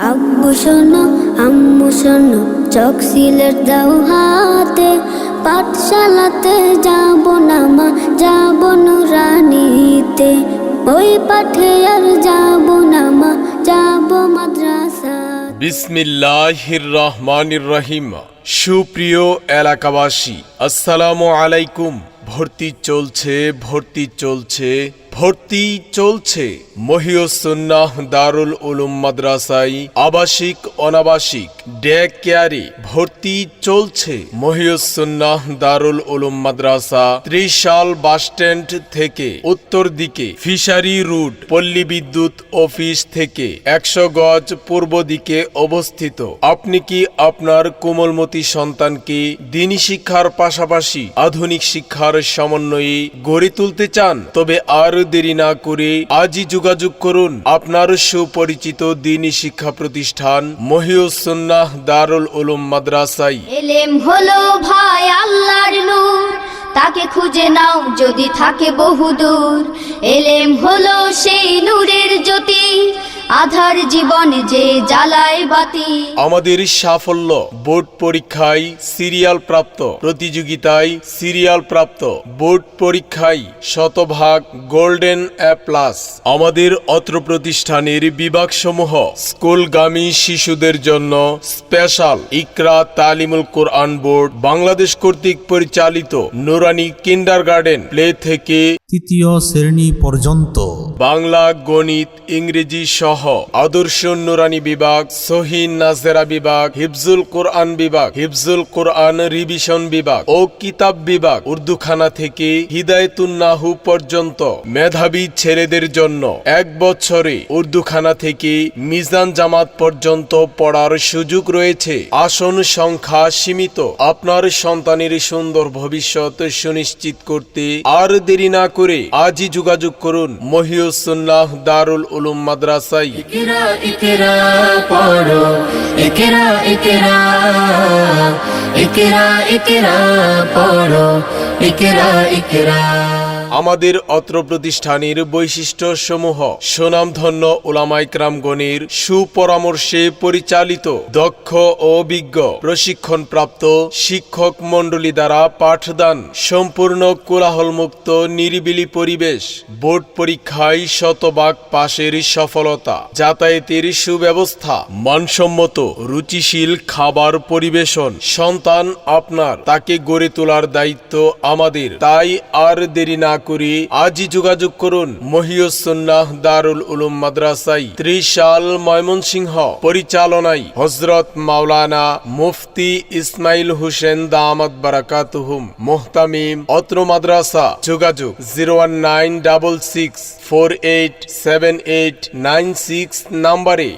আব্বু শোনো আম্মু শোনো চক সিলেট দাও হাতে, পাঠশালাতে যাব না মা, যাব নুরানিতে। ওই পাঠে আর যাব না মা, যাব মাদ্রাসা। বিসমিল্লাহির রহমানির রহিম। সুপ্রিয় এলাকাবাসী, আসসালামু আলাইকুম। ভর্তি চলছে মহিউস সুন্নাহ দারুল উলুম মাদ্রাসায় আবাসিক অনাবাসিক ডে কেয়ারে ভর্তি চলছে। মহিউস সুন্নাহ দারুল উলুম মাদ্রাসা ত্রিশাল বাসস্ট্যান্ড থেকে উত্তর দিকে ফিশারি রুট পল্লী বিদ্যুৎ অফিস থেকে 100 গজ পূর্ব দিকে অবস্থিত। আপনি কি আপনার কোমলমতি সন্তানকে দ্বীনি শিক্ষার পাশাপাশি আধুনিক শিক্ষার সমন্বয়ে গড়ে তুলতে চান? তবে আর দেরি না করে আজই যোগাযোগ করুন আপনার সুপরিচিত দ্বীনি শিক্ষা প্রতিষ্ঠান মহিউস সুন্নাহ দারুল উলুম মাদ্রাসায়। এলেম হলো ভাই আল্লাহর নূর, তাকে খুঁজে নাও যদি থাকে বহুদূর। এলেম হলো সেই নূরের জ্যোতি, আধার জীবনে যে জ্বালায় বাতি। আমাদের সাফল্য বোর্ড পরীক্ষায় সিরিয়াল প্রাপ্ত, প্রতিযোগিতায় সিরিয়াল প্রাপ্ত, বোর্ড পরীক্ষায় শতভাগ গোল্ডেন এ প্লাস। আমাদের অত্র প্রতিষ্ঠানের বিভাগসমূহ স্কুলগামী শিশুদের জন্য স্পেশাল ইকরা তালিমুল কোরআন বোর্ড, বাংলাদেশ কর্তৃক পরিচালিত নুরানি কিন্ডারগার্টেন প্লে থেকে তৃতীয় শ্রেণী পর্যন্ত, বাংলা, গণিত, ইংরেজি সহ আদর্শ নুরানি বিভাগ, সহিহ নাজেরা বিভাগ, হিফজুল কোরআন বিভাগ, হিফজুল কোরআন রিভিশন বিভাগ ও কিতাব বিভাগ, উর্দুখানা থেকে হিদায়াতুন নাহু পর্যন্ত মেধাবী ছেলেদের জন্য 1 বছরে উর্দুখানা থেকে মিজান জামাত পর্যন্ত পড়ার সুযোগ রয়েছে। আসন সংখ্যা সীমিত। আপনার সন্তানের সুন্দর ভবিষ্যৎ সুনিশ্চিত করতে আর দেরি না করে আজই যোগাযোগ করুন মহিউস সুন্নাহ দারুল উলুম মাদ্রাসায়। ইকরা ইকরা পড়ো, ইকরা ইকরা, ইকরা ইকরা পড়ো, ইকরা ইকরা। আমাদের অত্র প্রতিষ্ঠানের বৈশিষ্ট্য সমূহ: সুনামধন্য উলামায়ে কেরামগণের সুপরামর্শে পরিচালিত, দক্ষ ও অভিজ্ঞ প্রশিক্ষণপ্রাপ্ত শিক্ষক মণ্ডলী দ্বারা পাঠদান, সম্পূর্ণ কোলাহলমুক্ত নিরিবিলি পরিবেশ, বোর্ড পরীক্ষায় শতভাগ পাশের সফলতা, যাতায়াতের সুব্যবস্থা, মানসম্মত রুচিশীল খাবার পরিবেশন। সন্তান আপনার, তাকে গড়ে তোলার দায়িত্ব আমাদের। তাই আর দেরি না করে আজই যোগাযোগ করুন মহিউস সুন্নাহ দারুল উলুম মাদ্রাসায়, ত্রিশাল, ময়মনসিংহ। পরিচালনায় হযরত মাওলানা মুফতি ইসমাইল হোসেন দামাত বারাকাতুহুম মুহতামিম। অত্র মাদ্রাসা। যোগাযোগ 01966487896 নম্বরে।